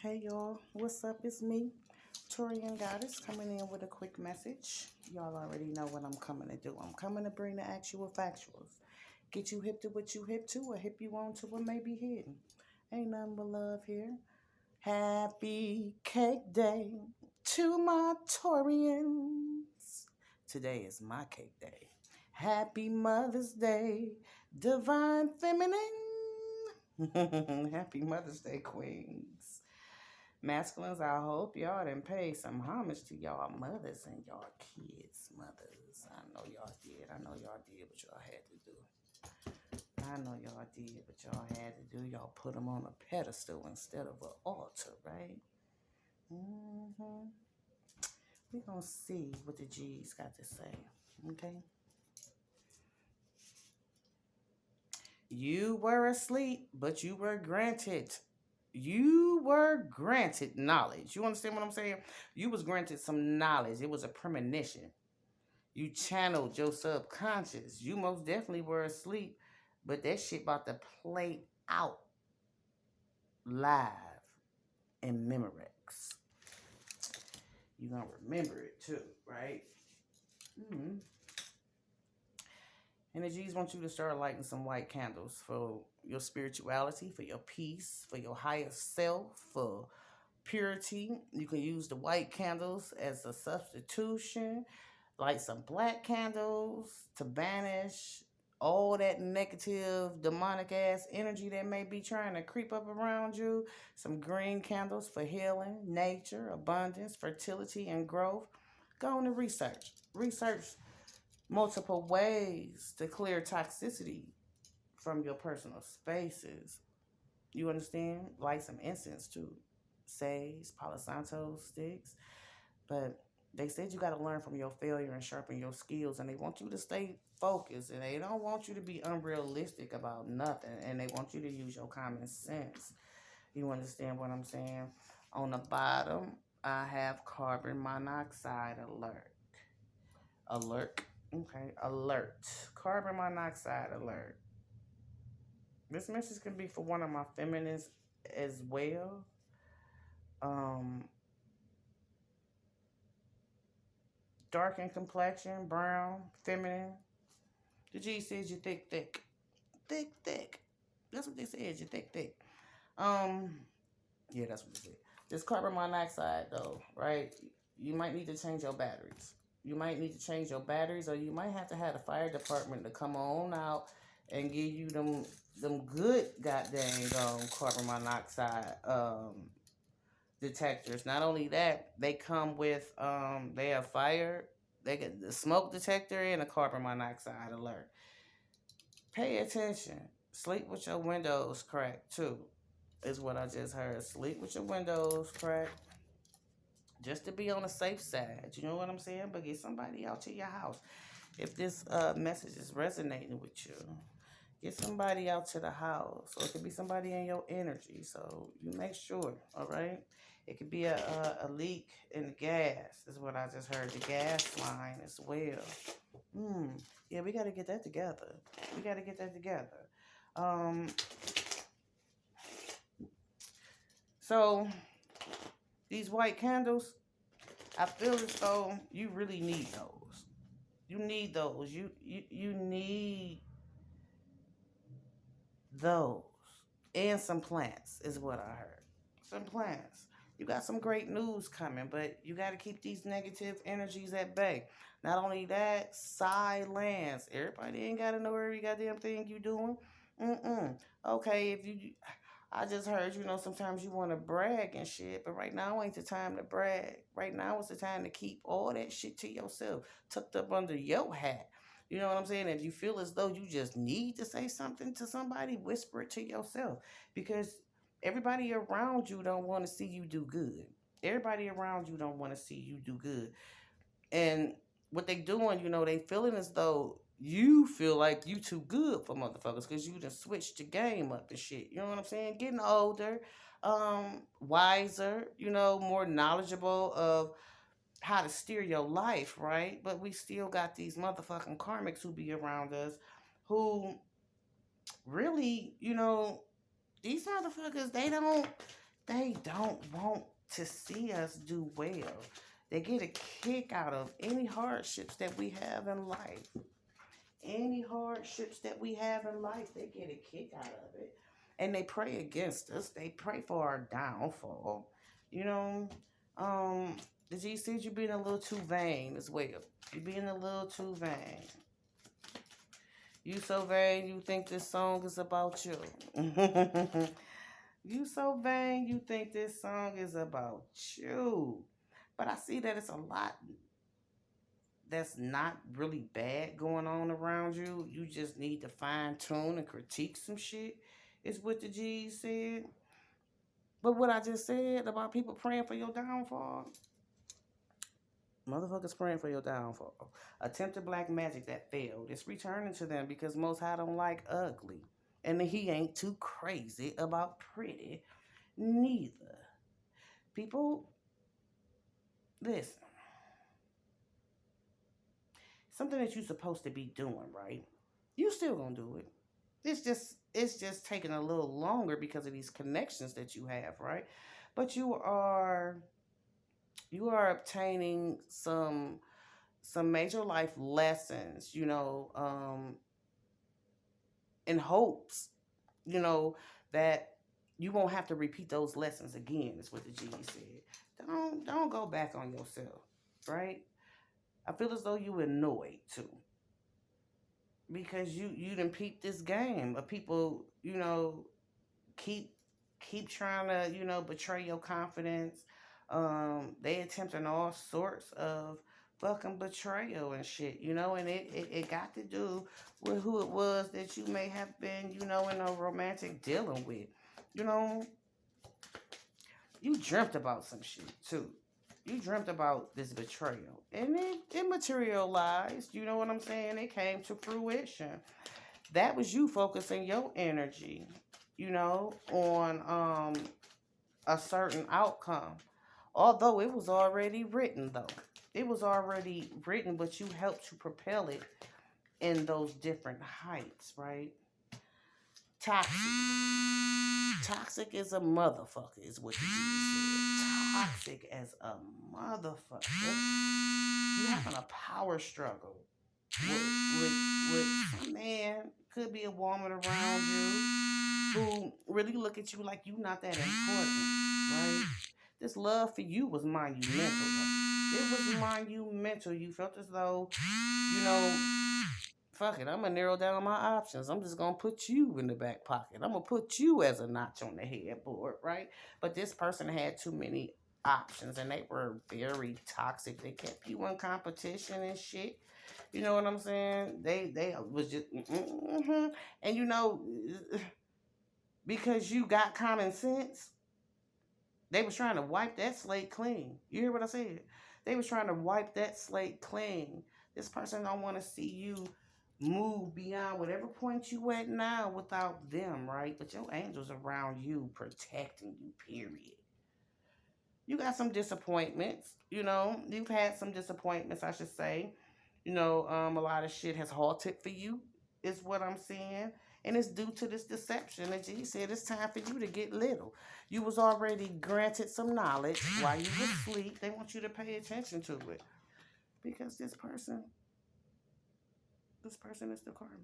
Hey y'all, what's up? It's me, Torian Goddess, coming in with a quick message. Y'all already know what I'm coming to do. I'm coming to bring the actual factuals. Get you hip to what you hip to, or hip you on to what may be hidden. Ain't nothing but love here. Happy Cake Day to my Torians. Today is my cake day. Happy Mother's Day, Divine Feminine. Happy Mother's Day, Queens. Masculines, I hope y'all done pay some homage to y'all mothers and y'all kids' mothers. I know y'all did. I know y'all did what y'all had to do. I know y'all did what y'all had to do. Y'all put them on a pedestal instead of an altar, right? Mm-hmm. We're going to see what the G's got to say, okay? You were asleep, but you were granted knowledge. You understand what I'm saying? You was granted some knowledge. It was a premonition. You channeled your subconscious. You most definitely were asleep, but that shit about to play out live in Memorex. You gonna remember it too, right? Mm-hmm. And the G's want you to start lighting some white candles for your spirituality, for your peace, for your higher self, for purity. You can use the white candles as a substitution. Light some black candles to banish all that negative, demonic ass energy that may be trying to creep up around you. Some green candles for healing, nature, abundance, fertility, and growth. Go on and research. Research multiple ways to clear toxicity from your personal spaces. You understand? Light some incense too. Sage, Palo Santo sticks. But they said you got to learn from your failure and sharpen your skills. And they want you to stay focused. And they don't want you to be unrealistic about nothing. And they want you to use your common sense. You understand what I'm saying? On the bottom, I have carbon monoxide alert. Alert. Okay, alert. Carbon monoxide alert. This message can be for one of my feminists as well. Um, Dark in complexion, brown, feminine. The G says you thick, thick. Thick, thick. That's what they said, you thick, thick. Um, yeah, that's what they said. This carbon monoxide, though, right? You might need to change your batteries. You might need to change your batteries, or you might have to have the fire department to come on out and give you them good goddamn carbon monoxide detectors. Not only that, they come with they have fire, they get the smoke detector and a carbon monoxide alert. Pay attention. Sleep with your windows cracked too, is what I just heard. Sleep with your windows cracked. Just to be on the safe side. You know what I'm saying? But get somebody out to your house. If this message is resonating with you, get somebody out to the house. Or it could be somebody in your energy. So you make sure, all right? It could be a leak in the gas, is what I just heard. The gas line as well. Yeah, we got to get that together. We got to get that together. Um, so these white candles, I feel as though you really need those. You need those. You need those. And some plants is what I heard. Some plants. You got some great news coming, but you got to keep these negative energies at bay. Not only that, silence. Everybody ain't got to know every goddamn thing you doing. Okay, if you, I just heard, sometimes you want to brag and shit, but right now ain't the time to brag. Right now is the time to keep all that shit to yourself, tucked up under your hat. You know what I'm saying? If you feel as though you just need to say something to somebody, whisper it to yourself, because everybody around you don't want to see you do good. Everybody around you don't want to see you do good. And what they doing, they feeling as though you feel like you too good for motherfuckers because you done switched the game up and shit. You know what I'm saying? Getting older, wiser, more knowledgeable of how to steer your life, right? But we still got these motherfucking karmics who be around us who really, these motherfuckers, they don't They don't want to see us do well. They get a kick out of any hardships that we have in life. Any hardships that we have in life, they get a kick out of it. And they pray against us. They pray for our downfall. You know, um, the G said you're being a little too vain as well. You're being a little too vain. You so vain, you think this song is about you. You so vain, you think this song is about you. But I see that it's a lot that's not really bad going on around you. You just need to fine tune and critique some shit, is what the G's said. But what I just said about people praying for your downfall, motherfuckers praying for your downfall. Attempted black magic that failed. It's returning to them because Most High don't like ugly. And he ain't too crazy about pretty neither. People, listen, something that you're supposed to be doing, right? You still gonna do it. It's just taking a little longer because of these connections that you have, right? But you are obtaining some major life lessons, in hopes, you know, that you won't have to repeat those lessons again, is what the genie said. Don't go back on yourself, right? I feel as though you annoyed too. Because you didn't peep this game of people, keep keep trying to, betray your confidence. They attempting all sorts of fucking betrayal and shit, and it got to do with who it was that you may have been, in a romantic dealing with. You know, you dreamt about some shit too. You dreamt about this betrayal. And it materialized, you know what I'm saying? It came to fruition. That was you focusing your energy, on a certain outcome. Although it was already written, though. It was already written, but you helped to propel it in those different heights, right? Toxic. Toxic as a motherfucker, is what the dude said. Toxic as a motherfucker. You having a power struggle with some man, could be a woman around you, who really look at you like you not that important, right? This love for you was monumental. Though. It was monumental. You felt as though, you know, fuck it, I'm gonna narrow down my options. I'm just gonna put you in the back pocket. I'm gonna put you as a notch on the headboard, right? But this person had too many options and they were very toxic. They kept you in competition and shit. You know what I'm saying? They was just and because you got common sense, they was trying to wipe that slate clean. You hear what I said? They was trying to wipe that slate clean. This person don't want to see you move beyond whatever point you at now without them, right? But your angels around you protecting you, period. You got some disappointments, you've had some disappointments, I should say. A lot of shit has halted for you, is what I'm saying. And it's due to this deception. And G said it's time for you to get little. You was already granted some knowledge while you was asleep. They want you to pay attention to it. Because this person is the karmic.